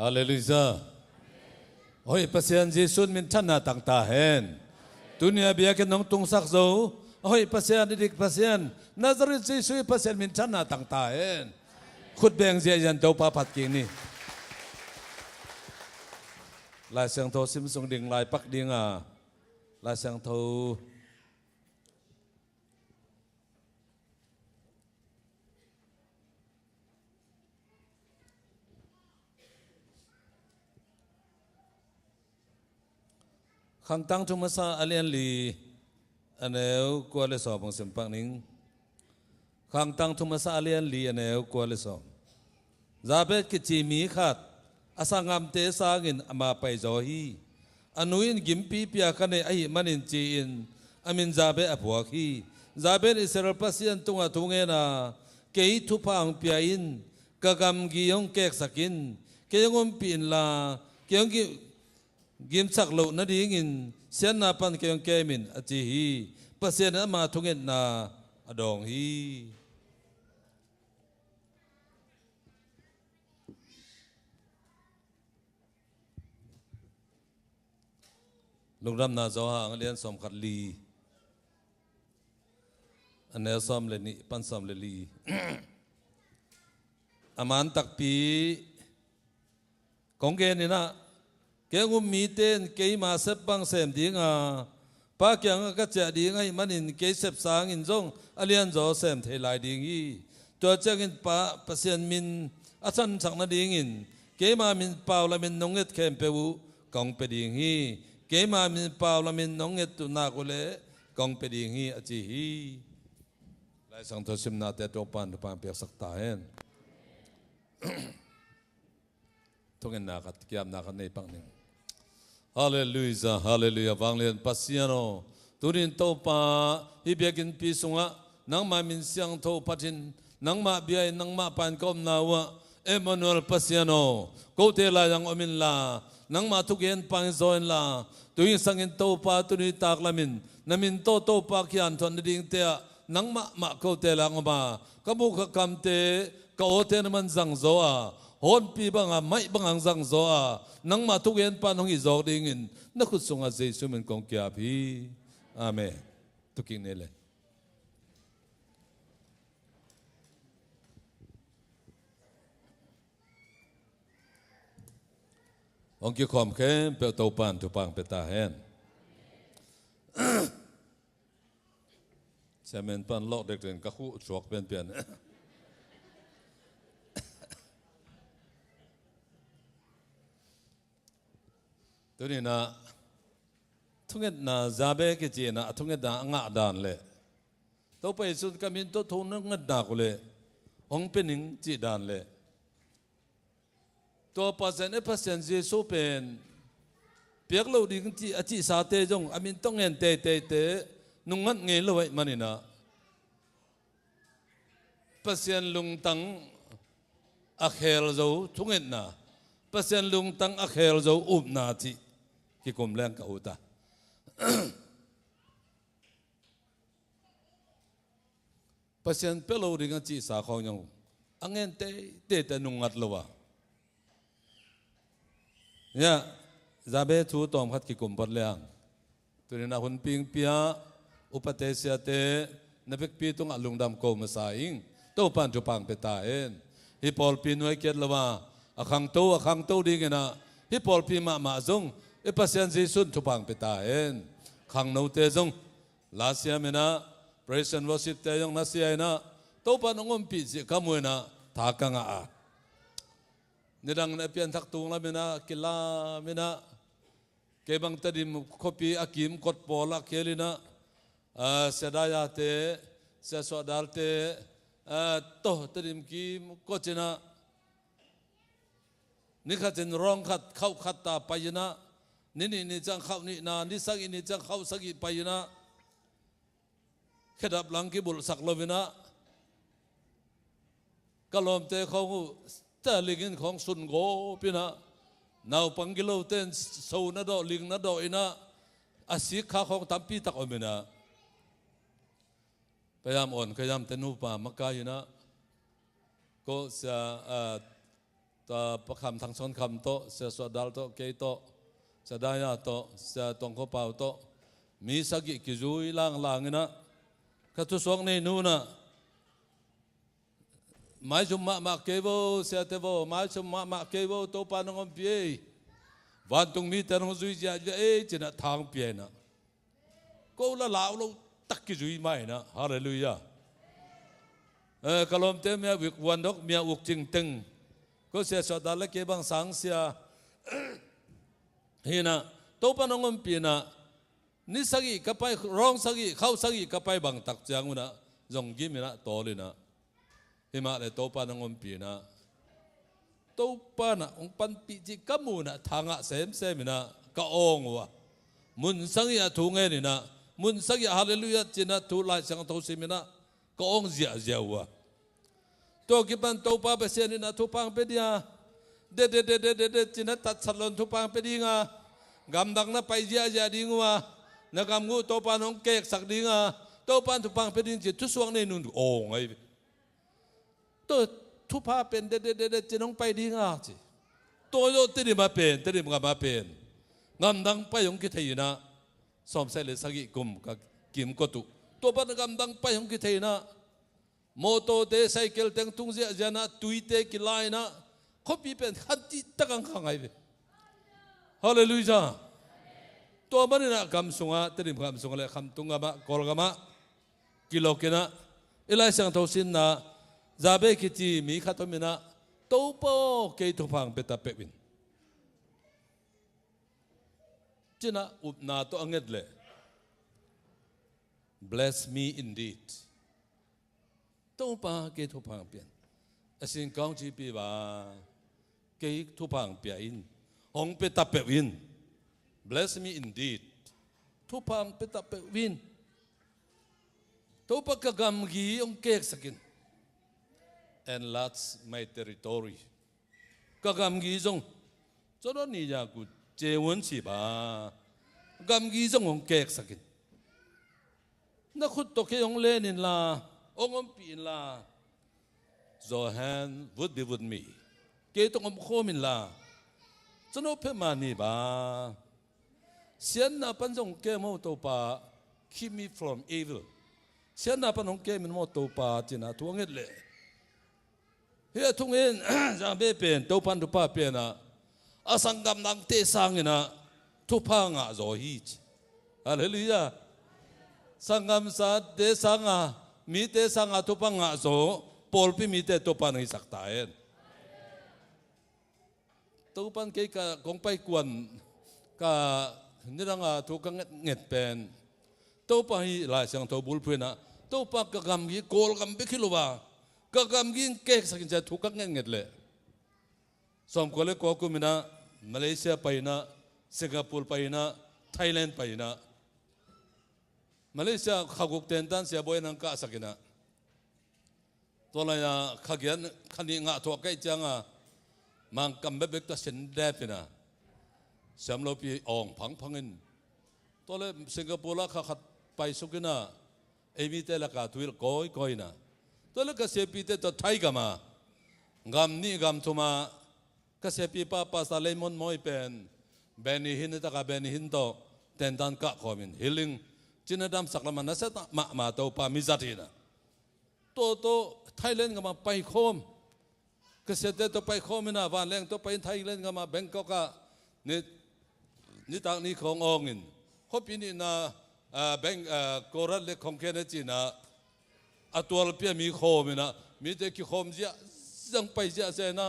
ฮาเลลูยาโอ้ยพระเสียนเยซูมินท่านนาต่างตาเห็นตุนียเบียกันน้องตุงสักโซโอ้ยพระเสียนดิกพระเสียนนาซาเรตเยซูพระเสียนมินท่านนาต่างตาเห็นขุดแบงเสียยันเจ้าปาปัดกิ่งนี่ลายเสียงโทซิมส่งดิ่งลายปักดิ่งลายเสียงโทขังตั้งทุมาซาอเลียนลีอันเอวกวาเลสอบังสิมปังนิงขังตั้งทุมาซาอเลียนลีอันเอวกวาเลสอซาเบตกิจิมีขัดอาสางามเตสางินอามาไปจอฮีอนุอินกิมปีปีอาคันเอไอมันอินจีอินอามินซาเบตอภัวฮีซาเบตอิสราเอลพัสยันตุงอาตุงเอนาเกยทุพางปีอินกะกำกิยงเกกสกินเกยงอมปีนลาเกยงกิมสักโลนาดีงินเสียนนาปันเกยงเกมินอจีฮีพัสยันอามาทุงเอนาอดองฮีลุงรำนาจอหางเลียนสมขัดลีอันเนลสมเลนี่ปันสมเลลีอามันตักปีของเกนี่นะเกงุมมีเต้นเกยมาเสพบังเสมดีงาป้าเกียงก็จะดีไงมันอินเกยเสพสางอินจงอเลียนจอเสมเทลายดีงี้ตัวเจ้ากินป้าเปเซียนมินอาชันสักนาดีงินเกยมามินเปล่าละมินนงเอ็ดเข้มเปวูกองเปดีงี้เกมามินเปล่าละมินน้องเอ็ดตุนากุเลกองเปดีงี้อจีฮีไล่สังทศิมนาเตตัวปันตัวปันเปียกสักตาเห็นทุกเงินนาคัดเกียมนาคัดในปังหนึ่งฮาเลลูยาฮาเลลูยาฟังเรียนปัสยาโนตุรินโตปาฮิเบียกินปีสุงะนังมามินเสียงโตปัจินนังมาเบียนังมาปันกอมนาวะเอมานูเอลปัสยาโนโกเตลายังอมินลานังมาทุกเย็นปังโซนลาตุยสังเกตโตปาตุนิตากลามินนามินโตปาขียนทนดิ่งเตะนังมาโกเตลางมากบุกคำเตะกโอเตนมันสังโซอาฮอนปีบังไม่บังสังโซอานังมาทุกเย็นปันหงอิจอกดิ่งินนักขุดสงอาเจสุมินกงกียบีอาเมนทุกิงนี่เลยองค์ความเข้มเปลวตัวปานตัวปังเปตาเห็นเซเมนปันโลกเด็กเดินกะคู่ชกเปลี่ยนตัวนี้นะทุกเงินนะซาเบกิจีนะทุกเงินนะงะดานเลยตัวไปสุดกามินตัวทุนเงินดากุเลยองเป็นหนึ่งจีดานเลยตัวภาษาเนี่ยภาษาเยซูเป็นเปียกเราดีกันที่อธิสาเตจงอามินต้องเงินเตนุ่งงัดเงินเราไว้มันนี่นะภาษาลุงตังอักเฮลโจทุกเงินนะภาษาลุงตังอักเฮลโจอุบนาทีที่กลมแรงกับอุตาภาษาเปียกเราดีกันที่สาของยังอังเงินเตนุ่งงัดเราวะเนี่ยซาเบทูตอมขัดกิกุมปัดเลียงตัวนี้นะคนปิงเปียอุปเทศเตนเบกปีตงอลุงดำโกมาสายิงโตปันจุปังเปตาเอ็นฮิปอลปีนวยเกตละว่าอคังโตดีกันนะฮิปอลปีมาจงเอปัสยันจีสุนจุปังเปตาเอ็นขังโนเตจงลาเซียเมนะเพรสเซนวอสิตเตยงนาเซียนะโตปันงมปีจิขโมยนะทากังอานี่ดังนั้นเปลี่ยนทักตุงแล้วมินะกิลามินะเก็บังตดิมคบปีอากิมกดปอลักเคลินะเสดายาเตเสสวดาลเตโตตดิมกิมก็จินะนี่ขัดจินร้องขัดเข้าขัดตาไปนะนี่จังเข้านี่นานี่สักอินี่จังเข้าสักอิไปนะแค่ดับหลังกิบุลสักลมินะก็ลมเตเขาแต่ลิงของสุนโกพี่นะนาวปังกิโลเต้นโซนัดลิงนัดอินะอาศิกขาของตัมปีตักอเมนะพยายามอ่อนพยายามเตนูปามากายนะก็จะต taประคำทางชนคำโตเสียสวดดัลโตเกยโตเสียดายาโตเสียตองข้อเปล่าโตมีสักกิจุยล่างล่างนะก็ทุสวงในนู่นนะไม่ชุมมาเกวเสียเทวไม่ชุมมาเกวโตปานงอมเปียวันตรงมีแต่งจุยจะจีน่ะทางเปียนะก็ละลาวเราตักกิจุยไม่นะฮาเลลูยากลมเตมีวิกวันดอกมีอุกจิงตึงก็เสียสดาละเก็บังสังเสียเฮนะโตปานงอมเปียนะนิสัยกับไปร้องสักเข้าสักกับไปบังตักจังนะจงกิมินะโตเลยนะเฮมาเลยโตปานงอมเปียนะโตปานะองปันปีจิกมูนะทางะเสมนะก็องวะมุนสักทุงเงินนะมุนสักฮาเลลูยาจินะทุลายสังโตสิมินะก็องเจียวะตัวกิบันโตปาเปเสียนี่นะทุปังเปดียเด็ดจินะตัดสัลลนทุปังเปดีงากำดังนะไปเจียดีงัวนักงูโตปานองเกกสักดีงาโตปานทุปังเปดีจิทุสวงในนุ่นโอ่งไอ้ตัวทุพาเป็นเด็ดจิน้องไปดีงาจิตัวโยติริมาเป็นงำดังไปยงกิเทยนะสอมเสลสกิกุมกับกิมกตุตัวปานงำดังไปยงกิเทยนะโมโตเตไซเคิลเต็งทุ่งเสียจนะตุยเตกิไลนะเขาปีเป็นขันติตะกังขังไงฮาเลลูยาตัวมันนี่นะคำสงะตริมคำสงะเลยคำตุงกามะกอลกามะกิโลกินะเอลัยสังทอสินนะซาเบกิจีมีขัดมินะโตโปเกยทุพังเปตาเปวินจีนะอุปนาตัวอังเกตเลย bless me indeed โตปาเกยทุพังเปลี่ยนสิ่งกองจีปีว่าเกยทุพังเปลี่ยนองเปตาเปวินBless me indeed. Tupang peta pe win. Tupa kagamgi ang kek sakin. Enlarge my territory. Kagamgi zong. Zono niya ku jewon si ba. Kagamgi zong ang kek sakin. Nakut to kayong lenin la. Ongompiin la. Zohan would be with me. Kaytong omkomin la. Zono pe mani ba. Sian na panjong ke mo to pa keep me from evil. Sian na panong ke min mo to pa tina tuangit le. He tungin jang be pen to pan to pa pen na asanggam nang te sang na tu pa nga zo hi. Hallelujah. Sanggam sa te sanga mi te sanga tu pa nga zo pol pi mi te to pa nang isaktaen. To pan ke ka kong pai kwan kaนี่รังอาทุกังเงียบเป็นตัวไปหลายเสียงตัวบุลเพื่อนนะตัวปากกะกำกี้โกลกำไปคิดว่ากะกำกี้เก๊กสักจะทุกังเงียบเลยสมควรเลยก็คุมินะมาเลเซียไปนะสิงคโปร์ไปนะไทยแลนด์ไปนะมาเลเซียข้ากุกเต็นตันเสียบ่อยนังกะสักนะตัวอะไรนะข้าเกียนขันนี้งาตัวใกล้จังอ่ะมังกำแบบตัวเส้นแดดนะสำหรับพี่อ่องพังเงินตัวเลยสิงคโปร์ละข้าขัดไปสุกินะเอมิเตละกาทวิลก้อยนะตัวเลยก็เสียปีเตตัวไทยกันมางามนี่งามทุมาก็เสียปีป้าป้าสาเลมอนมอยเป็นเบนิหินตะกาเบนิหินโตเต็นตันกะขอมินฮิลิงจินดามสักละมันนั่นเสตมาตัวป้ามิจัดหินะตัวไทยแลนด์กันมาไปโคมก็เสียตัวไปโคมินะวันแรงตัวไปไทยแลนด์กันมาแบงก์ก็นี่ต่างนี้ขององค์เขาปีนี้นะแบงก์โคราชเล็กของแค่นั้นจีนะตัวเราเพียมีโคมินะมีแต่กี่โคมเสียยังไปเสียเสนะ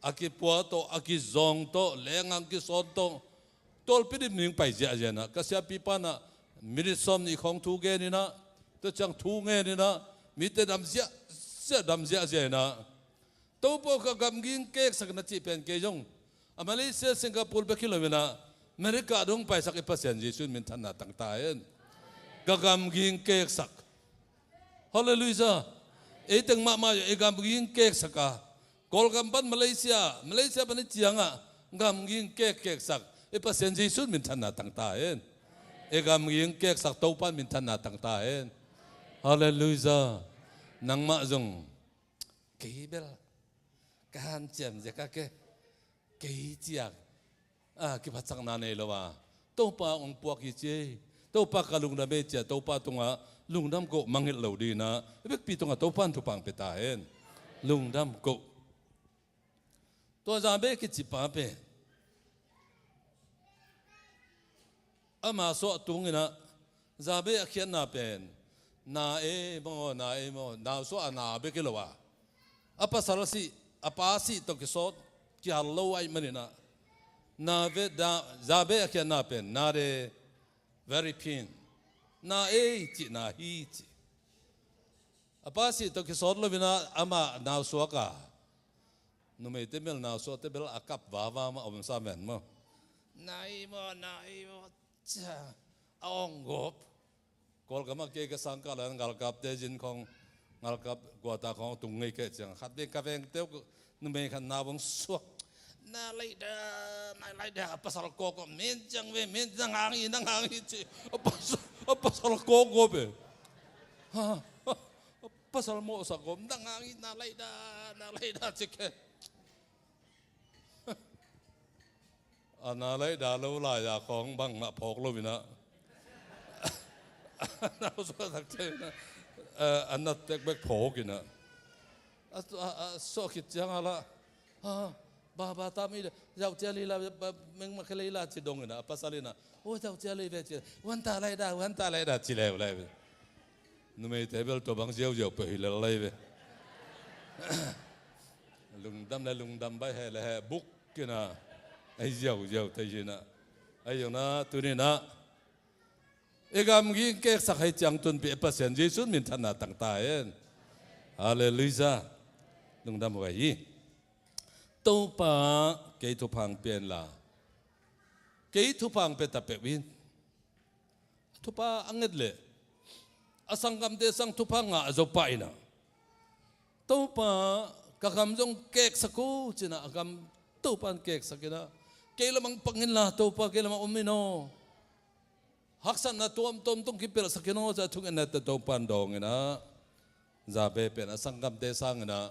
อากิปัวโตอากิซองโตแรงอังกิสอนโตตัวเราเพียมีไปเสียเสนะก็เสียปีปานะมีดิสอมนี่ของทูเกนี่นะตัวจังทูเงนี่นะมีแต่ดำเสียดำเสียเสนะตัวพวกกำกินเก๊กสักนาทีเป็นเกยงมาเลเซียสิงคโปร์ไปคิโลเมตรอเมริกาดงไปสัก1%ยิสุนมินทันนาตั้งตายกะกำกินเก๊กสักฮาเลลูยาตึงมากำกินเก๊กสักกอลกัมปันมาเลเซียปันจียงกำกินเก๊กสัก1%ยิสุนมินทันนาตั้งตายกำกินเก๊กสักตัวปันมินทันนาตั้งตายฮาเลลูยานังมาจงเกเบล การเจียมจะก็เกี่ยจากกี่พัดสังนานเอลวะตัวป้าองปวกยี่เจตัวป้ากะลุงดำเบจตัวป้าตรงลุงดำโกมังเห็ดเหลาดีนะเบ็กปีตรงตัวป้านทุปังเปตาเห็นลุงดำโกตัวจามเบกิจิป้าเปมาสวดตุงนะจามเบอเขียนนาเป็นนาเอโมนาสวดนาเบกิลวะปัสสารสิป้าสิตัวกิสอดกี่ฮัลโหลไอ้มันนะนาเวดาจามเบอเขียนนาเป็นนาเร very pain นาเอจินาฮีจิป้าสิตัวกิสอดลวินะมานาสวกานุ่มเตเมลนาสวดเตเมลอากับวาวามาอมซาเมนมั้งนายโมจ้าองกบกอลกามาเกะสังกัดงาลกับเตจินของงาลกับกัวตาของตุงเงยเกจังขัดเด็กกับเองเต้านุ่มขันนาบงสวกนาไลดาpasal koko menjang hangi nang hangi ci pasal koko be pasal mo sa kom nang hangi na laida cike ana laida lo la ya kong bang na phok lo bina na so tak che na anat tek bek phok ina so khit jang ala Bapa tami jauh jali lah, memang kelai lah cedong ina, apa salina? Oh jauh jali betul, wanta lai dah cilai lai. Numai tebel tu bang jauh perhilal lai be. Lungdam baik lah, buk kena, ay jauh tajina. Ayo na tu ni na. Egam gini kek sakai jang tun pi pasien Yesus minta na tang tayen. Haleluya. Lungdam baik. Tâu pa cây thu phang biển là cây thu phang bên tập bên thu pa anh nghe lệ asang cầm de sang thu phang ngã zo pa ina tâu pa các cầm trong kẹt saku chỉ na cầm tâu pa kẹt sakina cây lamang pangin la tâu pa cây lamang omino haksan na tom tung kipel sakino za thung na tâu pa dong ina za be pen asang cầm de sang ina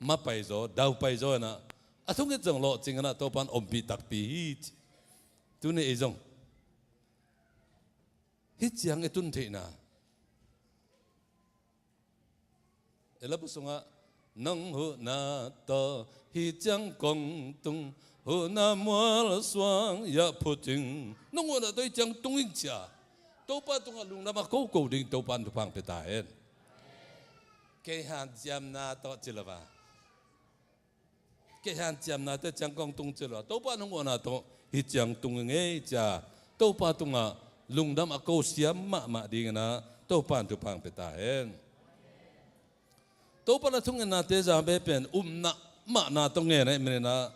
ma pai zo dau pai zo na athung ke jong lo ching na to pan om pi tak pi tu ne e jong hi chiang e tun the na ela bu sunga nang hu na to hi chiang kong tung hu na mo swang ya phu ting nong na to chiang tung ing cha to pa tung lung na ma ko ding to pan tu phang pe ta en ke han jam na to chilaba cái hàng chém na tới chẳng công tung chưa rồi, đâu bao nhiêu na to hít chẳng tung nghe cha, đâu bao tung à lùng đam à câu xiêm mạ đi na, đâu bao nhiêu phang bê ta hen, đâu bao nhiêu tung na tới giờ bê pen na na tung nghe này mình na,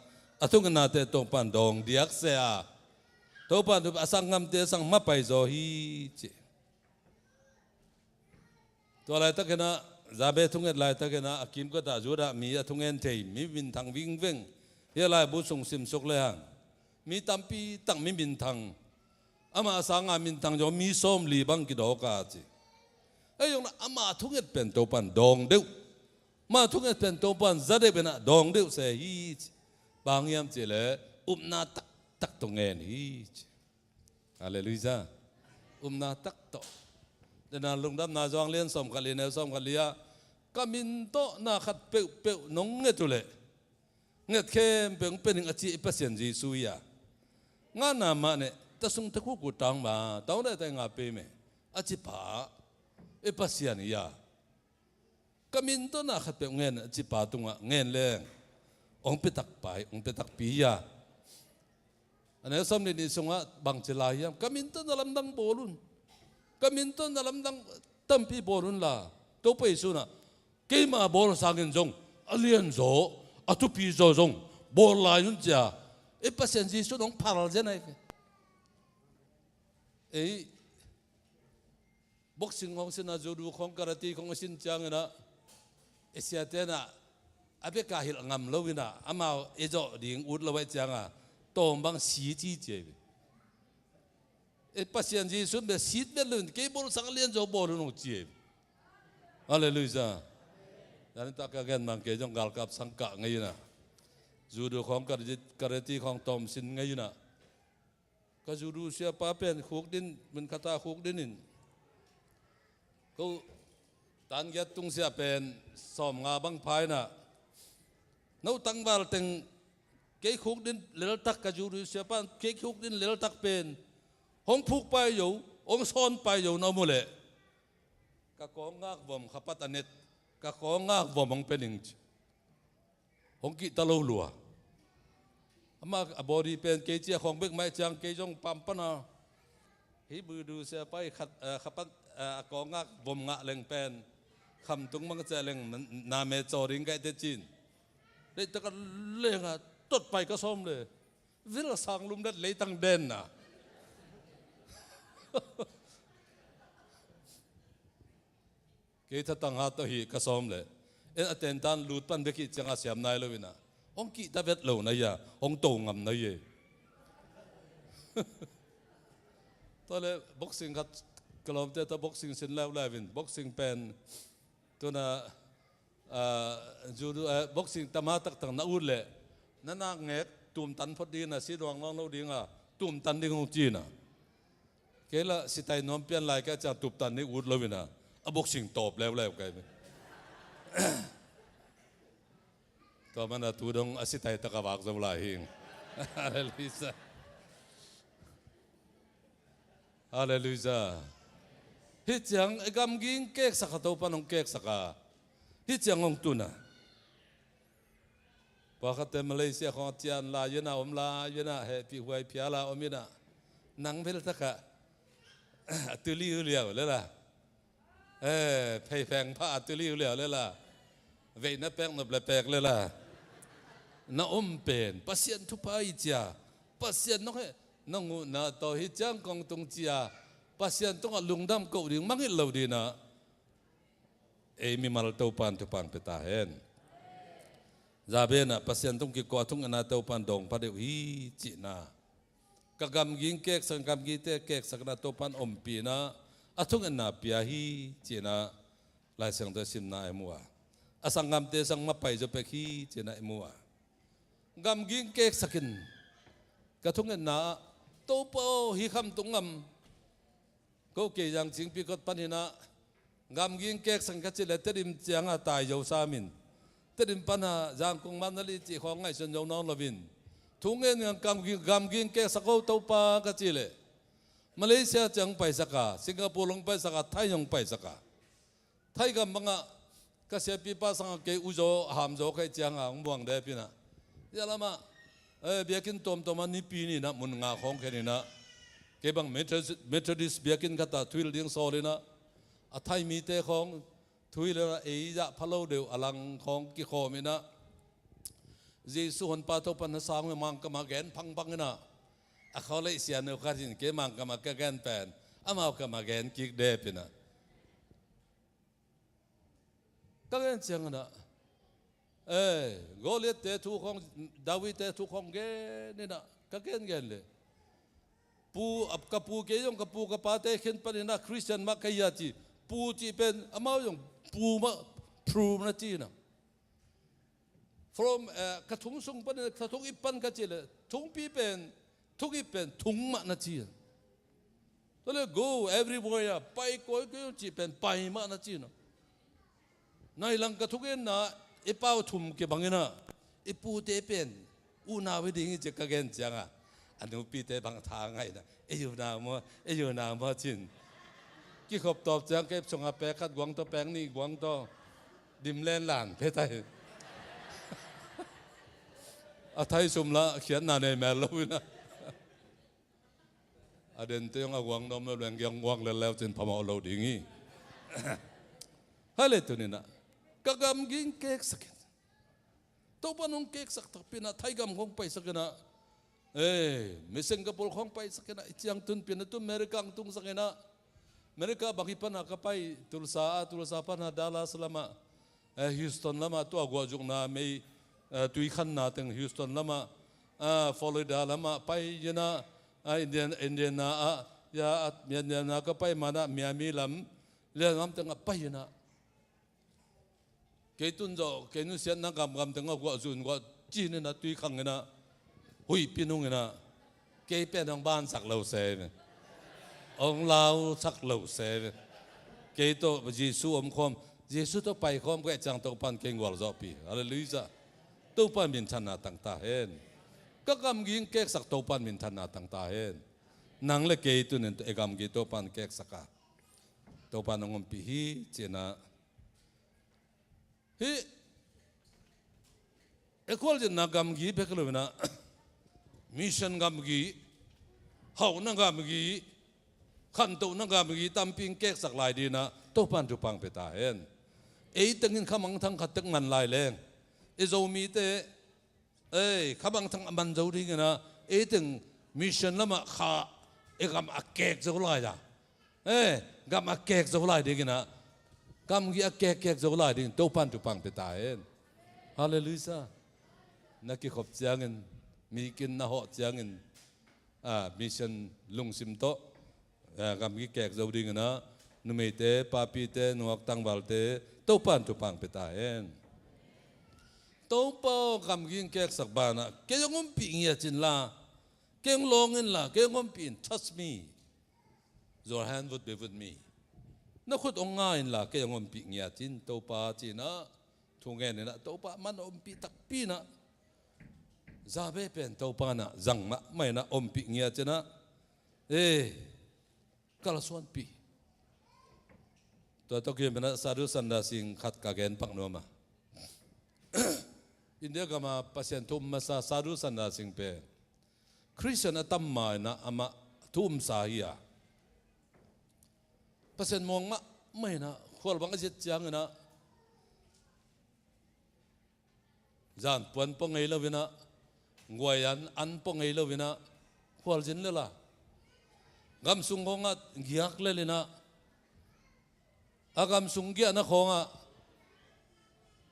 tung na tới tung pan dong diak se à, đâu bao nhiêu asang ngam tới sang mạ pai zo hi, tôi lại tất cái na Zabe thung lai ta ke na akim ko ta jura mi thung en thei mi bin thang wing weng ye lai bu sung sim sok le hang mi tampi tang mi bin thang ama sanga min thang jo mi som li bang ki do ka chi ai yong na ama thung et pen to pan dong deu ma thung et pen to pan zade bena dong deu se hi bang yam chi le na tak to ngen hi hallelujah na tak to na lung dam na jong len som kali ne som kalia kamin to na khat pe nong nge tule nget khem peng pening achi pasien ji suya nga na ma ne tasung taku ku tang ma taw da ta nga pe me achi pa pasien ya kamin to na khat pe ngen achi pa tunga ngen le ong pe tak pi ya ane som ni sunga bang chila yam kamin to na lam dang bolun kamin to na lam dang tampi bolun la to pe su na ke ma bol sangin jong alien zo atu pi zo jong bol la yun cha pasien ji su dong paral je nai boxing hong sin na judo khong karate khong sin chang na asia te na abe ka hil ngam lo wina ama ejo ding ut lo wai chang a tom bang si ji je pasien ji sun be sit be lun ke bol sang lien zo bol no ji hallelujah ดังนั้นตากแกนบางเกจงกาลกับสังกะไงนะจูดูของกระตีของตอมสินไงนะก็จูดูเสียป้าเป็นขุกดินมันคาตาขุกดินนินก็ตันยัดตุงเสียเป็นสอมงาบังพายนะนู้ตั้งบาลตึงเกยขุกดินเลลตักก็จูดูเสียป้าเกยขุกดินเลลตักเป็นห้องผูกไปอยู่องซ้อนไปอยู่น้ำมุเล่ก็ของงากบ่มขับปัตตานิดก็ของงากบ่มองเป็นหนึ่งห้องกิตะลูลัวมาบอดีเป็นเกจีของเบิกไม้จังเกจงปั๊มปนาฮิบูดูเสียไปขับปัตของงากบ่มงะเล่งเป็นคำตุงมังจะเล่งนาเมจอริงไกเตจินได้ตะกันเล่งอ่ะตดไปก็ซ้อมเลยวิลสังลุมดัดเลยตั้งเด่นน่ะเกยทัดตั้งหาตัวฮีก็ซ้อมเลยเต็นตันลูดปันเบกิจังอาเซียมนายเลยนะองกีตาเวทเหล่านั้นอย่าองโตงำนายตอนเลยบ็อกซิ่งขัดกลอมเตะบ็อกซิ่งสินแล้วเลยวินบ็อกซิ่งเป็นตัวน่ะจูดูบ็อกซิ่งตามาตักตั้งน่าอุ่นเลยนั่นนางเงกตุ่มตันพอดีนะสีดวงน้องเราดีงะตุ่มตันดิ้งของจีน่ะเกล้าสิไทยน้อมเปลี่ยนลายแกจะตุ่มตันนี่อุ่นเลยวินะบ็อกซิ่งตบแล้วกันก็มันตูดงอสิไทยตะกบากสมุลาหิงฮาเลลูยาฮาเลลูยาฮิตยังกำกิงเก๊กสักตัวปนองเก๊กสักฮิตยังองตุนะพอเขาเต็มมาเลเซียของเจียนลาเยน่าอมลาเยน่าเฮปีหวยพิอาลาอมินะนังเพลตะกะตุลีอุเลียวเลยล่ะเพย์แพงผ้าตุลีอุเลียวเลยล่ะเวนับแปงนับแปลกเลยล่ะน้าอมเป็นปัสยันทุพายจ้าปัสยันน้องเฮน้องงูน่าต่อฮิจังกองตรงจ้าปัสยันต้องลุงดำกูดิ่งมังฮิลาวดีนะมีมาลเต้าปันทุปังเปตาเห็นจาเบนะปัสยันต้องกิกอทุ่งอนาเต้าปันดงพัดเดียวฮีจีน่ากะกำกิงเก๊กสังกำกิเตเก๊กสักนาเต้าปันอมปีนะอาทุ่งอนาเปียฮีจีน่าลายเสียงเตสิมนาเอมัวอาสังกำเตสังมาไปจะไปฮีจีน่าเอมัวกำกิงเก๊กสักินกระทุ่งเงินนาโตเปาฮิคำตุงงำก็เกี่ยังจริงปีกดปันหินะกำกิงเก๊กสังกัจเจเลตดิมเจียงอาตายเยาวสามินตดิมปัญหาจางคงมันนลิจิของไงส่วนยงน้องลวินทุ่งเงินยังกำกิงเก๊กสักเอาโตปากัจเจเลมาเลเซียจังไปสักกาสิงคโปร์ลงไปสักกาไทยยังไปสักกาไทยกับมังะก็เสียปีป้าสังเกอุโจหามโจใครเจียงอ่างบวงเดปินะยาลามาเบียกินตอมมันนี่ปีนี่นะมุนงาของแค่นี้นะเก็บังเมทริสเบียกินกตาทวิลดิ้งโซเลยนะไทยมีเตของทวิลเอยะพะโลเดียวอลังของกิโคมินะเยซูหันปาโตปันสางมังกมาแกนพังนะเขาเลยเสียเนื้อขาดินเก็มังกมาแกนแปนมากมาแกนกิกเดปินะก็เงินเชียงนะโกเลียตเตทุของดาวิดเตทุของเกนี่นะก็เกนเลยปูอับกับปูเกยงกับปูกับปาเตเข็นปนินะคริสเตียนมาขยาจีปูจีเป็นอามาอย่างปูมาพรูนะจีนะ from กระทุงส่งปนิกระทุงอีปันกัจเจเลยทุงปีเป็นทุกอีเป็นทุงมานะจีตัวเลย go everywhere ไปก้อยก็จีเป็นไปมานะจีนะในหลังกระทุงเอ็นนะอีเป้าทุ่มเก็บบังเงินนะอีปูเตเป็นอูนาวิดิ่งจะกระเกนจังอ่ะอันนู้ปีเตบังทางไงนะอยู่นามาจินกี่ขบตอบจังเก็บส่งอาเปคัดกวางตัวแปงนี่กวางตัวดิมเล่นหลานเพไทยอาไทยสมละเขียนนาในแมลลูนะอเดนเตียงกวางน้อมแล้วแรงยังกวางแล้วจินพม่าเราดิ่งงี้ฮัลโหลตัวนี้นะกกำกินเก๊กสักตัวปนงเก๊กสักทักพินาไทยกำคงไปสักนะมิสิงคโปร์คงไปสักนะอีจังตุนพินาตุนอเมริกาตุงสักนะอเมริกาบางทีปัญหาก็ไปตุลสาปัญหาดัลลัสลามาฮิวสตันลามาตัวกว่าจุกนาไม่ตุยขันนาถึงฮิวสตันลามาฟลอริดาลามาไปยนะอินเดียนายาเมียนนาก็ไปมานะมีอามีลำเรื่องน้ำถึงไปยนะ cái tuần rồi cái nu xem nó cầm tiếng ngọc gọi dùn gọi chi nên là tuy khăng cái na hủy pin ông cái na cái bên ông ban sạc lầu xe ông lao sạc lầu xe cái to Giêsu ông khom Giêsu to bay khom cái chẳng to pan cái ngọc gió pi hallelujah to pan min thana tăng ta hen các gam giếng cái sạc to pan min thana tăng ta hen nang le cái tu nên cái gam giếng to pan cái sạc to pan ông pi hi chena hi ekol je nagam gi beklo na mission gam gi hau na gam gi khan to na gam gi tamping kek sak lai di na to pan tu pang pe ta hen ei tengin khamang thang khat tak ngan lai leng e zo mi te ei khamang thang man zo ri na ei teng mission lama kha e gam a kek zo lai da gam a kek zo lai di na gam gi a kek zo lai di to pan tu pang pe ta hen hallelujahนักขบเจียงมีกินน่าเหาะเจียงมิชันลุงซิมโตกำกี้แกกเจ้าดิ่งนะนุ่มเตะปาปีเตะนวกตังบาลเตะโตปันตุปังเปตาเองโตเป้ากำกี้แกกสักบานะเกยงงปีเงียจินละเกยงลงเงินละเกยงงปีน trust me your hand would be with me นักขุดองง่ายละเกยงงปีเงียจินโตปาจินะทุ่งเงินนะโตปามันอมปีตักปีนะซาเบเป็นตัวปานะจังมะไม่นะอมปีเงียจนะกาลส่วนปีตัวตะเกียบเป็นสาธุสันดาสิงขัดกาเกนปักนัวมาอินเดียก็มาพัศยันทุมมาสาธุสันดาสิงเป็นคริสเตียนตั้มมานะอามาทุมสาฮียพัศยันมองมะไม่นะคนบางก็จะจังนะจานปวนปงไงแล้ววินะงวยอันปงไงเลวินะพอลจินเลยล่ะกำสุงของอ่ะกิยักเลยนะกำสุงเกียนะของอ่ะ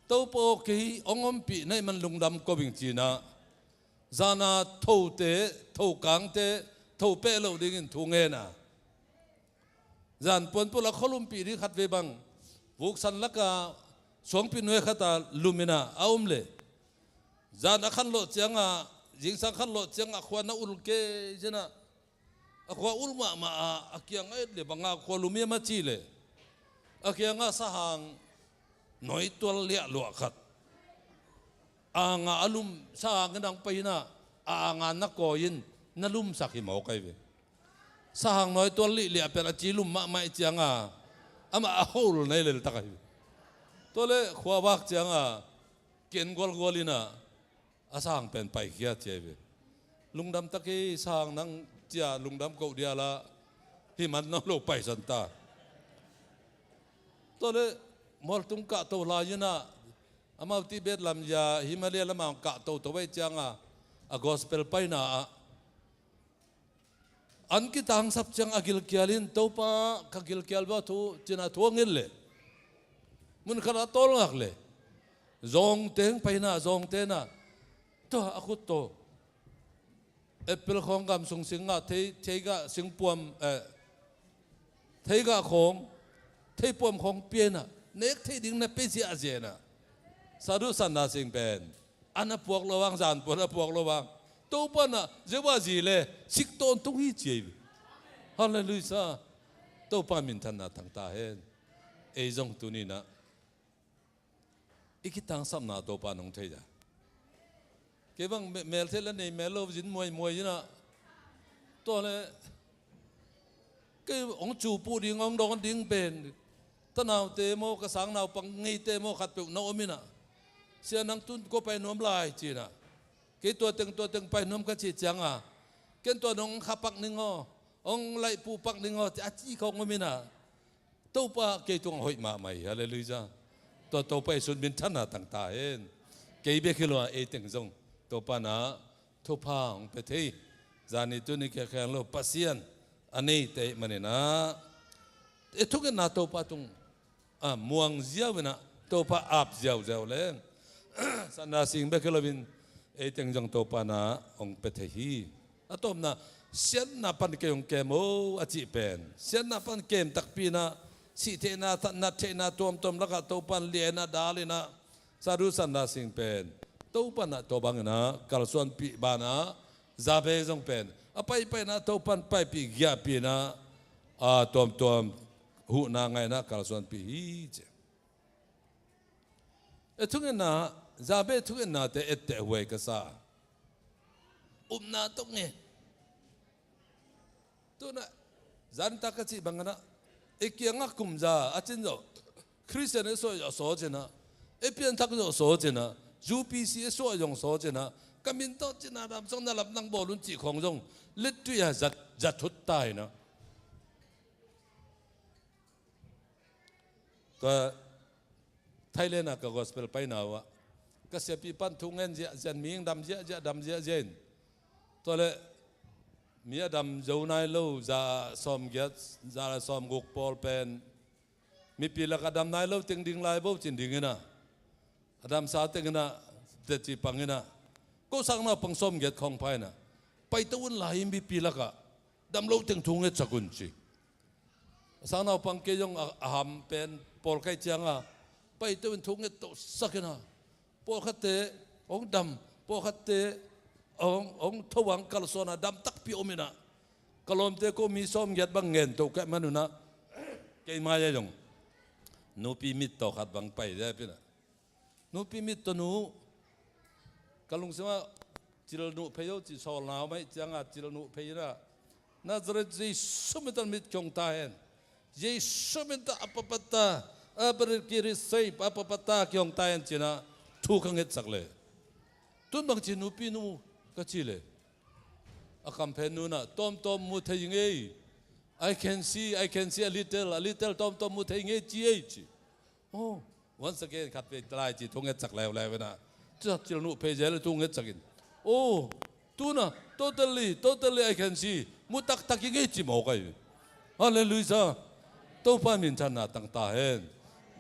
เต้าปอกที่องอมปีในมันลุงดำก็วิ่งจีนะจานาทูเตทูกังเตทูเปเราดิ้งทูเงินนะจานปนปุละขลุมปีที่ขัดเวบังบุกสันลักกาสองปีนเวขัดตาลุมินะเอาอมเลยจานขันโลดเจียงยิงสังขันโลดเจียงขวานาอุลเกจนะขวาอุลมาเกียงเอ็ดเลยบางขวาลุมีมาจีเลยเกียงสหางหน่อยตัวเลี้ยหลวกขัดอลุมสหางดังไปนะนักกอยินนั่ลุมสักหิมเอาไกเวสหางหน่อยตัวเลี้ยเป็นจีลุมไม่เจียงมาเอาลุในเลยตะไคตัวเล่ขวาบักเจียงเกินกอลินะสร้างเป็นไปเขียเจวิลุงดำตะกี้สร้างนั่งเจ้าลุงดำเกาเดียละที่มันน้องโลกไปสันตาตัวเลยมอลตุงกะตัวลายนะอามาที่เบตลำยาฮิมาเลียละมังกะตัวไว้จังกอสเปลไปนะอันกิตังสับจังกิลเกียลินตัวป้ากิลเกียลบ้าทูจีน่าทัวงินเลยมันขนาดโตลักเลยจงเตงไปนะจงเตนะตัวอาคุตโตเอเปิลของกำสุงสิงห์เทกะสิงปวมเทกะของเทปวมของเปียนะเน็กเทดิ้งนะเป็นเสียเจนะสาธุสันดาสิงเป็นอันนั้นพวกระวังจานพวกระวังตัวปนะเจ้าว่าจีเลยสิกต้นตุ้งฮีเจียฮาเลลูยาตัวปามินทันนาทั้งตาเห็นเอจงตุนีนะอีกทางสัมนาตัวปานงเทียเก็บบังเมลเทลนี่เมลโลจินมวยนะตัวเลยก็องจูปูดิ่งองดองดิ่งเป็นตะนาวเตโมกระสังนาวปังงีเตโมขัดเปนาวมินะเสียนังตุนก็ไปน้มลายจีนะเกี่ตัวตึงไปน้มกระจีจังเกี่ตัวน้องขับปักนิงองไล่ปูปักนิงจะอาจีของมินะตัวป้าเกี่ตัวหอยมาใหม่ฮาเลลูยาตัวไปสุดบินท่านาต่างตาเองเกี่ยเบคิโลเอติงจงตัวปานะทุพาองไปที่จานิตุนิแข่งโลปัสยันอันนี้เตะมันนะทุกนาตัวปาตุงม่วงเจียวนะตัวปาอาบเจียวเลยสันดาสิงเบคิโลบินเอติงจงตัวปานะองไปที่ตัวน่ะเสียนน่ะปันเกยองเกมโออาจิเป็นเสียนน่ะปันเกมตักปีนะ si thế na thật na thế na tuom lắc tàu pan liền na đá lên na sa du san na sing pen tàu pan na tàu bang na kalsuan pi ba na zabe zong pen apai na tàu pan pai pi gya pi na tuom hu na ngai na kalsuan pi hi che thungen na zabe thungen na te ette huai ka sa na tok nge tu na zan ta ka chi bangana ekianga kumza achin zo Christian so so jena epian tak zo so jena UPC so yong so jena kamin to china ram song na lap nang bolun chi khong jong lit tu ya zat thut tai na ka Thailand ka gospel pai na wa ka se pi pan thungen jan ming dam jen to le mi adam zo nai lo za som get za som guk pol pen mi pi la ka dam nai lo ting ding lai bo chin ding na adam sa ting na te chi pang na ko sang na pang som get khong pai na pai to un lai mi pi la ka dam lo ting thung e chakun chi sang na pang ke yong aham pen pol kai changa pai to un thung e to sakena po khate ong dam po khate ông thâu kalsona dam tak pi omina kalom te ko mi som get bang ngen to ka manuna ke ma ya jong no pi mit to khat bang pai da pina no pi mit to nu kalung sama chil nu pheyo chi sol na mai changa chil nu pheyna nazret ji sumitan mit kyong ta hen ji sumita apapata aber kiri sei apapata kyong ta hen china thu khang het sakle tun bang chi nu pi nu ka chile a campaign nu na tom mu thai nge I can see a little tom mu thai nge chi oh once again khat pe trai chi thong het sak lew na cha chil nu pe je le thong het sakin oh tu na totally I can see mu tak nge chi mo kai hallelujah to pa min chan na tang ta hen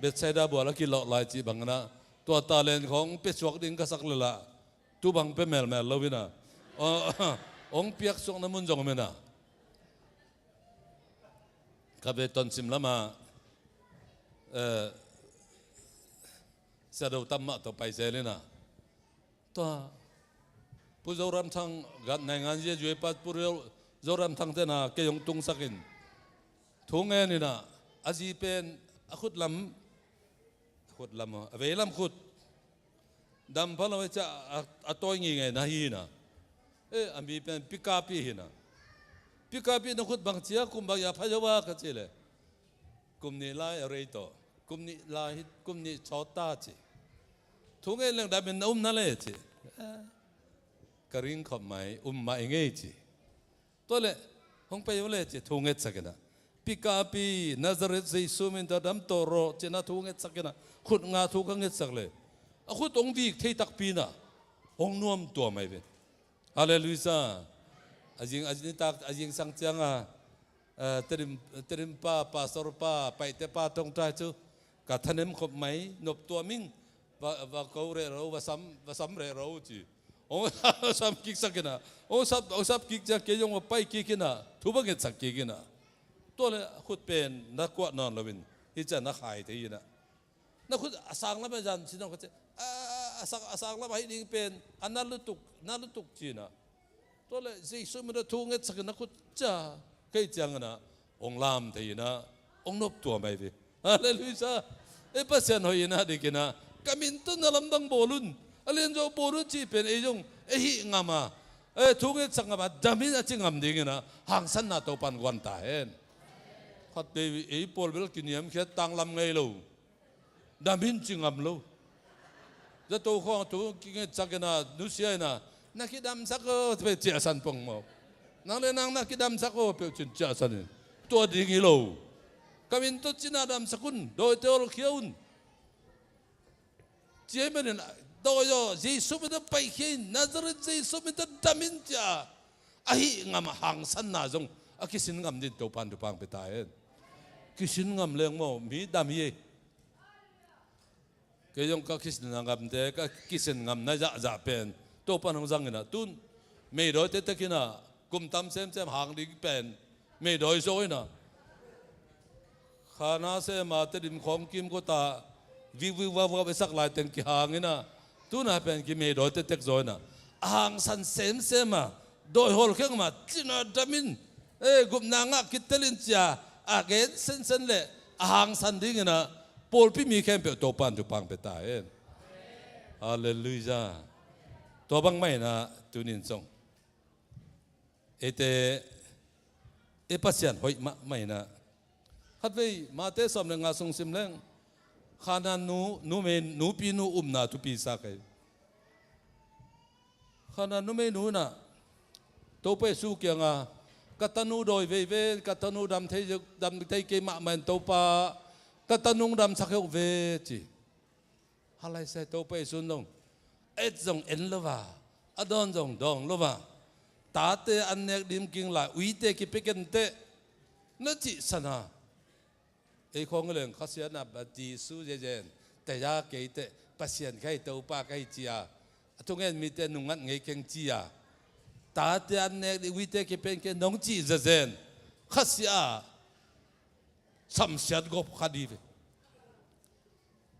bet sai da bo la ki lo lai chi bang na to talent khong pe chuak ding ka sak le la tu bang pe mel lo wina ong piak sok na mun jong mena ka be ton sim lama sa do tam ma to pai se le na to pu zo ram thang gat nai ngan je jue pat pu zo ram thang te na ke yong tung sakin thung e ni na aji pen akhut lam ave lam khut dam phalo cha atoi ngi ngai na hi na ami pen pikapi hi na pikapi na khut bang chia kum bang ya phajawa ka chile kum ni lai rei to kum ni lai kum ni chota chi thunge leng da ben na le chi karing khom mai mai nge chi to le hong pe yo le chi thunge chakena pikapi nazaret jesu min da dam toro chena thunge chakena khut nga thu khang nge chakle aku tong dik thei tak pi na ong nuam tua mai ve hallelujah ajing tak ajing sang changa terim pa pastor pa pai te pa tong ta chu ka thanem khop mai nop tua ming va ko re ro va sam re ro chi ong sam kik sakena ong sap kik ja ke yong pai kikina thu ba nge sak kikina to le khut pen na kwa non lovin hi cha na khai te ina na khut asang la ba jan sinong ka asang la ba hi ding pen analutuk china to le jesu me da thu nge sak na khut cha kai chang na ong lam te ina ong nop tua mai ve hallelujah e pa sen ho ina dikina kamin to na lam dang bolun alen jo bolun chi pen e jong e hi ngama e thu nge sak ngama damin a ching ngam ding ina hang san na to pan wan ta hen khat te e pol bel kiniam khe tang lam ngai lo damin ching ngam lo za to kho to ki nge sak na nu sia na na ki dam sak ko pe chia san pong mo nang le nang na ki dam sak ko pe chin chia san to ding i lo kamin to china dam sakun do te ol khiun che men do yo jesu me da pai khin nazaret jesu me da damin cha ahi ngam hang san na jong akisin ngam din to pan tu pang pe ta en kisin ngam leng mo mi dam ye ke yong ka kisin ngam de ka kisin ngam na ja pen to pan hong jang na tun me do te kina kum tam sem hang ding pen me do so na khana se ma te dim khom kim ko ta vi wa be sak lai ten ki hangina tu na pen ki me do te tek zoi na hang san sem ma doi hol kheng ma china damin gup na nga kitelin cha again sen le hang san ding na pol pi mi khem pe to pan tu pang pe ta en hallelujah to bang mai na tunin song ete pasian hoi ma mai na khat vei ma te som le nga sung sim leng khana nu me nu pi nu na tu pi sa kai khana nu me nu na to pe su kia nga katanu doi ve katanu dam thei ke ma man to pa katanung dam sakheu ve chi halai sai to pe sun dong et zong en lova adon zong dong lova ta te an nek dim king la ui te ki peken te na chi sana e khong leng khasia na ba ti su je jen te ya ke te pasien khai to pa kai chia atungen mi te nungat ngei keng chia ta te an nek di ui te ki pen ke nong chi je jen khasia sam siat gop khadi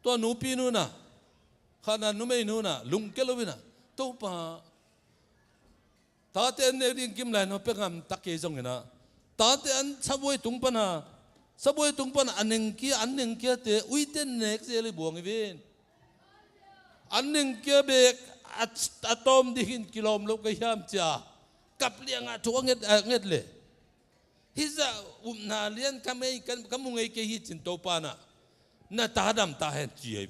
to nu pi nu na khana nu mei nu na lung ke lovina to pa ta te an nek ding kim lai no pe ngam tak ke jong na ta te an saboi tung pa na saboi tung pa na aneng kia te ui te nek se le buang ven aneng kia bek atom dihin kilom lo ka yam cha kap liang a thuang nget le hiza na lian kamei kamungei ke hi chin to pa na ta dam ta hen chi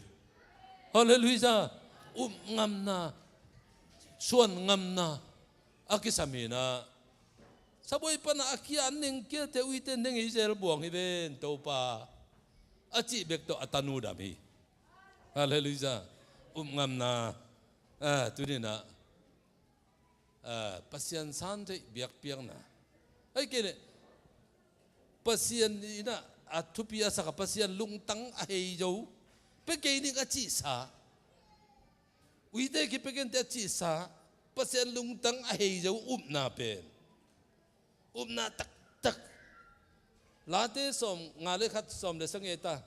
hallelujah ngam na suan ngam na akisamina saboi pa na akia aneng kia te ui te neng isel buang hi ben to pa achi bek to atanu dam hi hallelujah ngam na tu ni na pasian san te biak piang na ai ke pasian ni na atupi asa ka pasian lungtang a hei jo pe ke ni ka chi sa ui te ki pe ken te chi sa pasian lungtang a hei jo na pen na tak la te som ngale khat som le sang eta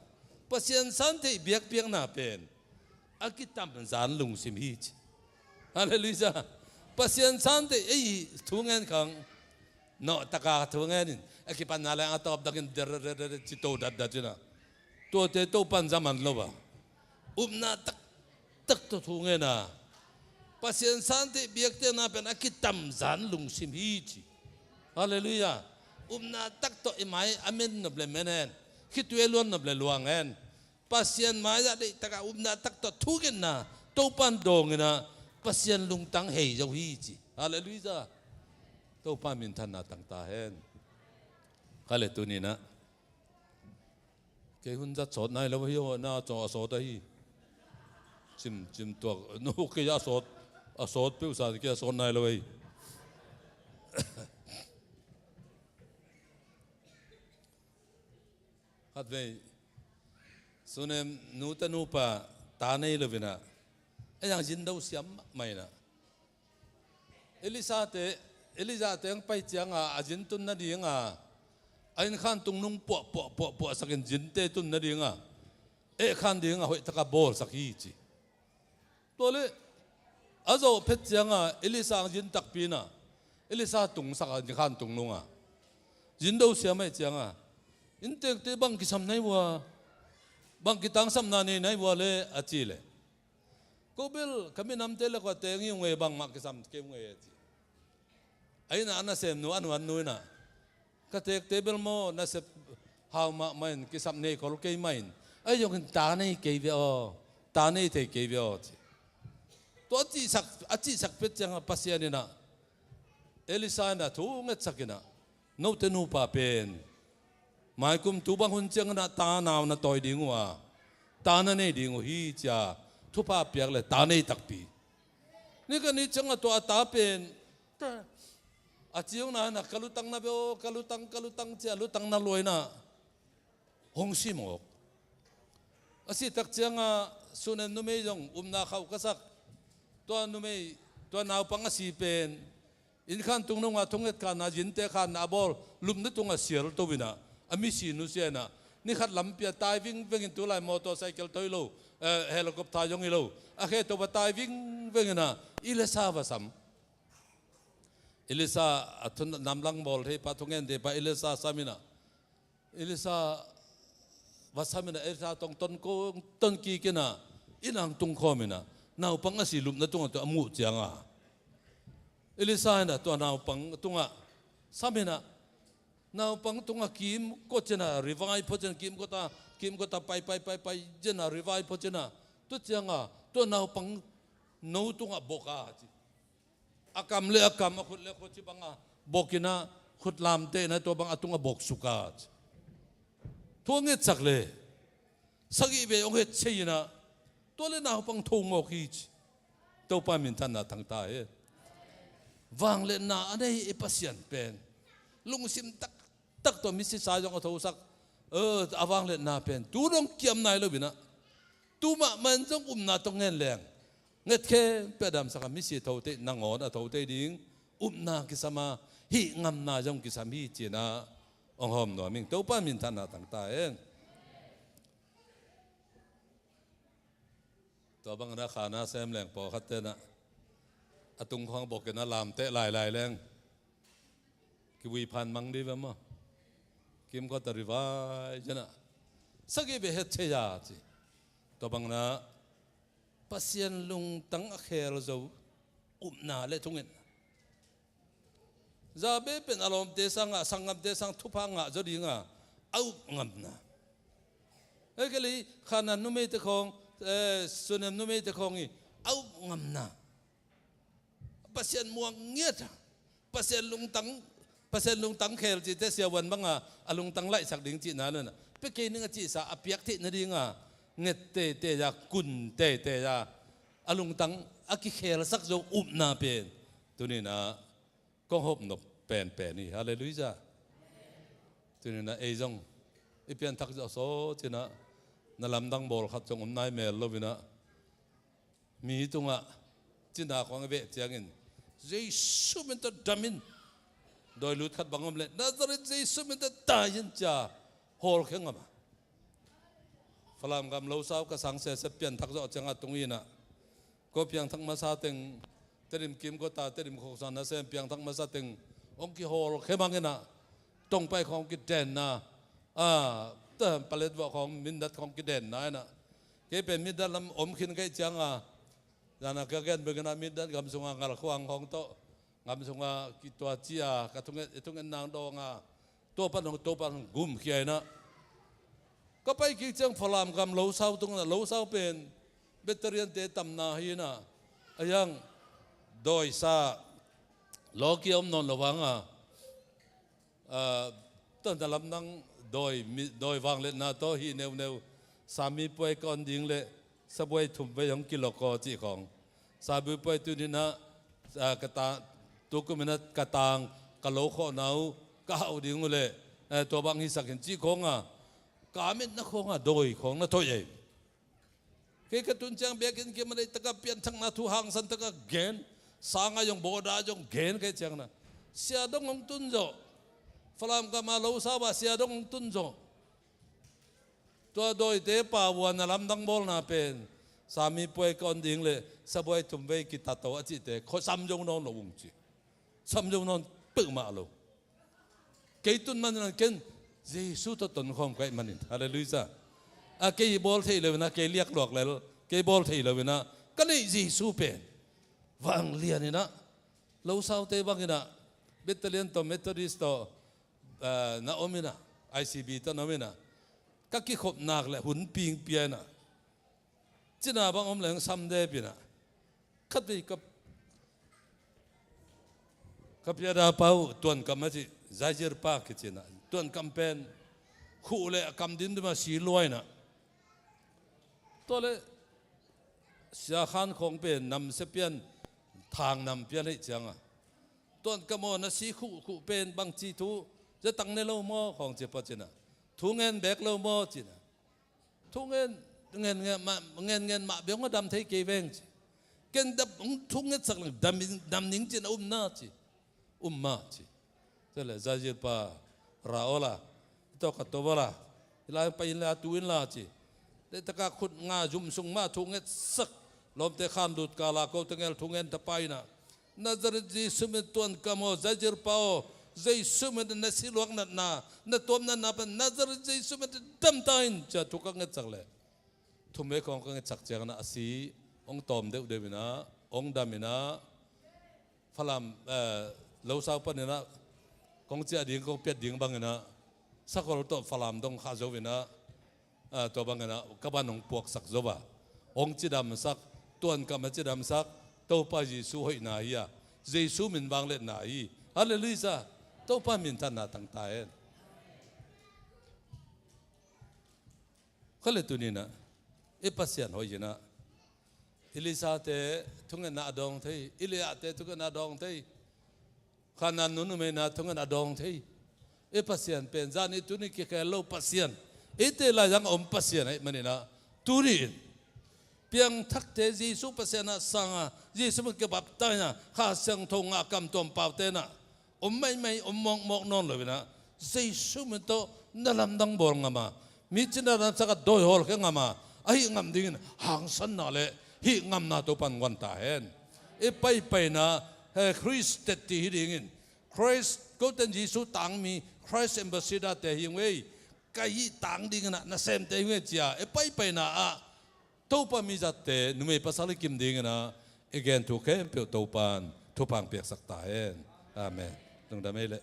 pasian san te biak piang na pen akitam zan lung sim hi hallelujah pasian san te ei thungen khang no taka thungen akipan na lang atop dakin chito dat na to te to pan zaman lo ba na tak to thungen na pasian san te biak te na pen akitam zan lung sim hi hallelujah na tak to imai amen no ble menen khitwelon no ble luangen pasian mai da de taka na tak to thugen na to pan dong na pasian lungtang hei jo hi chi hallelujah to pa min than na tang ta hen kale tu ni na ke hun za chot nai lo hi na cho so da hi chim to no ke ya so a so pe sa ke so nai lo hi hat ve sunem nu ta nu pa ta nei lo vina ai yang jin đâu siam mai na Elisa te ang pai chiang a jin tun na ding a ain khan tung nung po sakin jin te tun na ding a e khan ding a hoi taka bol sakhi chi tole azo phet chiang a Elisa ang jin tak pi na Elisa tung sak khan tung nung a jin đâu siam mai chiang a in te bang ki sam nai wa bang ki tang sam na nei wa le a chi le Kobil kami namte la ko te ngi ngwe bang mak sam ke ngwe ti ai na ana sem nu anu na ka tek table mo na se how ma main ki sam nei kol ke main ai yong ta nei ke ve o ta nei te ke ve o ti to chi sak pet chang pasian na Elisa na thu nget sakina no te nu pa pen mai kum tu bang hun chang na ta naw na toy ding wa ta na nei ding hi cha thu pa piak le ta nei tak pi ni ka ni changa to ata pen a chiu na kalutang na bo kalutang cha lutang na loi na hong si mo asi tak changa sunan nu me jong na khau ka sak to nu me to naw pang si pen in khan tung nong a thonget ka na jin te khan na bol lum na tung a sial to bina ami si nu se na นี่ขัดลำเปียตายวิ่งวิ่งตัวลายมอเตอร์ไซค์ตัวโลเฮลิคอปเตอร์ยงอีโลอาเคตัวตายวิ่งวิ่งนะอิเลซาวาซัมอิเลซาทุนนำลังบอลที่ปัทุเงินเดปอิเลซาสามินะอิเลซาวาสามินะอิเลซาตรงต้นกีกินะอินังตุงคอมินะนาวปังอาศิลุมนะตุงตัวมูเจียงอ่ะอิเลซานะตัวนาวปังตุงอ่ะสามินะนาวปังตุงอ่ะกิมก็เจนะรีไวฟ์พอเจนะกิมก็ตาไปเจนะรีไวฟ์พอเจนะตัวเจียงอ่ะตัวนาวปังนูตุงอ่ะบกอ่ะอากรรมเลือกรรมขุดเลือกขุดที่บังอ่ะบกินะขุดลามเตนะตัวบังอ่ะตุงอ่ะบกสุกาทั่วเงี้ยสักเลยสักอีเบองเงี้ยเชียนะตัวเล่นนาวปังทงอกีจตัวปามินทันนะทั้งตายวางเล่นนาอันนี้เอปัสยันเป็นลุงซิมตักตัวมิสซิสายองเอาทุสักอาวางเล่นนาเป็นตัวน้องเกี่ยมนายเลยบินะตัวมันต้องนาตรงเงี้ยแรงเงี้ยแค่เปิดดำสักมิสซิทุเตนางอนทุเตดิ้งนากิสมาฮิงามนาจงกิสามีจีน่าองหอมหน่อยมิงตัวปามินทันนะทั้งตาตัวบังราคานาเซมแรงพอคัดเตนะอตุงของบอกกันนะลามเตะลายแรงกิวีพันมังดีวะมั้งกิมก็ตริวายจนะสักกี่เบเหตุเชียจีตัวบังนะปัสยันลุงตั้งอเคลจะนาเลทุงเงินจะเบเป็นอารมณ์เตสังสังกัมเตสังทุพังจะดีงะเอางับนะก็เลยขนาดนุ่มเตะของส่วนนุ่มเตะของอีเอางับนะpasien muang ngiat pasien lung tang khel chi te sia wan banga alung tang lai sak ding chi na le na pe ke ninga chi sa apiak thi na dinga nget te ya kun te ya alung tang aki khel sak zo na pen tu ni na ko hop no pen ni hallelujah tu ni na e jong e pian thak zo so chi na lam dang bol khat jong nai mel lo bina mi tunga chin da khong ve chiangin Jesus minta damin doi lut khat bangom le Nazareth Jesus minta tayin cha hol khengam falam gam lo saw ka sang se pian thak zo changa tungina ko piang thak ma sa teng terim kim ko ta terim khok san na sem piang thak ma sa teng ong ki hol khemangena tong pai khong ki den na ta palet wa khong min dat khong ki den na na ke pen min dat lam om khin kai changa dana kagen begana midan gam sunga ngal khwang hong to gam sunga kitwa chia katung nang do nga to pan gum khiai na ka pai ki chang phalam gam lo sau tung na lo sau pen veteran te tam na hi na ayang doi sa loki om non lowanga ton dalam nang doi wang le na to hi neu sami poi kon ding leสบายทุ่มไปยังกิโลกอจีของสาบุไปตุนินะกตาตุกุมินะกตางกะโลขอนาวก้าวดิ่งเลยตัวบางฮิสักเห็นจีของกามิดนักของโดยของนักตัวใหญ่เกี่ยตุนจังเบียกินเกี่ยมันได้ตะกับเปลี่ยนทั้งนาทุหังสันตะกับเกณฑ์สางายงโบดายงเกณฑ์เกี่ยจังนะเสียดงตุนโจฝรั่งก็มาลูซาบะเสียดงตุนโจตัวโดยเตป่าวันนลำดังบอลนาเป็นสามีป่วยก่อนดิ่งเลยสบายทุ่มไปกิตาโตอจิเตเขาซ้ำจงนอนหลงจีซ้ำจงนอนปึ๊กมาลูเกี่ยตุนมันนั่นเก่งเยซูตัวตนของใครมันนี่ฮาเลลูยาเกี่ยบอลเทเลยนะเกี่ยเลียกหลอกเลยเกี่ยบอลเทเลยนะก็เลยเยซูเป็นวังเลียนี่นะเราสาวเตบังนี่นะเบตเตเลียนตัวเมทอดิสตัวนาโอมินะICBตัวนาโอมินะก็คิดขบหนักเลยหุ่นปิงเปียนะจีน่าบางอมเหลงซ้ำได้ปีนะคัดไปกับยาดาเป้าตัวนกำมาที่ใจเจอปากจีน่าตัวนกำเป็นคู่เลยกำดินด้วยมาสีลอยนะตัวเลยเสียขันของเป็นนำเสเปียนทางนำเปียนให้จังตัวนกำมอนะสีคู่เป็นบางจีทูจะตั้งในโลกหม้อของเจ็บปวดจีน่าทุ่งเงินแบกเราหม้อจีน่ะทุ่งเงินมาเบี้ยงก็ดำไทยเกยเวงจีเกินดับทุ่งเงินสักหนึ่งดำนิ่งจีน่ะมาจีเจ้าเลยใจเย็นป่าราโอละตัวกัตโตบละ ลายไปลาตุนลาจีเดตกาขุดงาจุ่มสุงมาทุงเอ็ดสักลมเตขันดุดกาลาโกตังเอลทุงเอ็นตะไปนะนาจาร์จีสุมิตุนกามโอใจจิรปาโอใจสุมิตนัสิลวกนัดนานัดตัวนั้นนับนาจาร์ใจสุมิตดำตายน์จะทุกข์เงินจักเลยทุ่มเมฆของเงินจักเจ้านะสีองตอมเดือดวินะองดามินะฟลามเลวสาวปนินะกองเจ้าดิ่งกองเปียดดิ่งบางนะสักคนตัวฟลามต้องข้าโจวินะตัวบางนะกับบ้านองปวกสักโจบะองจีดำสักตัวนั้นกับมันจีดำสักตัวป้าเยซูให้นายะเยซูมินบางเล็ดนายฮาเลลูยาตัวป้ามินท่านนาตั้งตายเขาเลยตัวนี้นะปัสยานหอยนะอิลิซาเตทุกเงินนาดองเทอิลิอาเตทุกเงินนาดองเทขานันนุนเมนาทุกเงินนาดองเทปัสยานเป็นจานี่ตัวนี้แค่เล่าปัสยานเตลายังปัสยานไอ้มันนี่นะตุรีเพียงทักเทเยซูปัสยานะสังเยซูมันเก็บบับตายนะข้าเสียงทงอากำตัวเปล่าเตนะไม่มองนอนเลยนะเยซูมันโตนั่นลำดังบอลงามามีจินตนาสักโดยฮอลแค่งามาไอ้งามดิ่งหางสันน่ะเลยฮิงามนาตัวปันวันตาเห็นไปนะคริสต์ตีฮิดิ่งคริสต์ก็เป็นเยซูต่างมีคริสต์เอมบาซีดาเตหิงเว้ยไก่ต่างดิ่งนะเซมเตหิงเว้ยจ้าไปนะตัวปันมีจัดเตนุ่มภาษาลิกิมดิ่งนะagainทุกข์เปี่ยวตัวปันทุกพังเปียกสักตาเห็นอาเมนตรงนั้นไม่เลย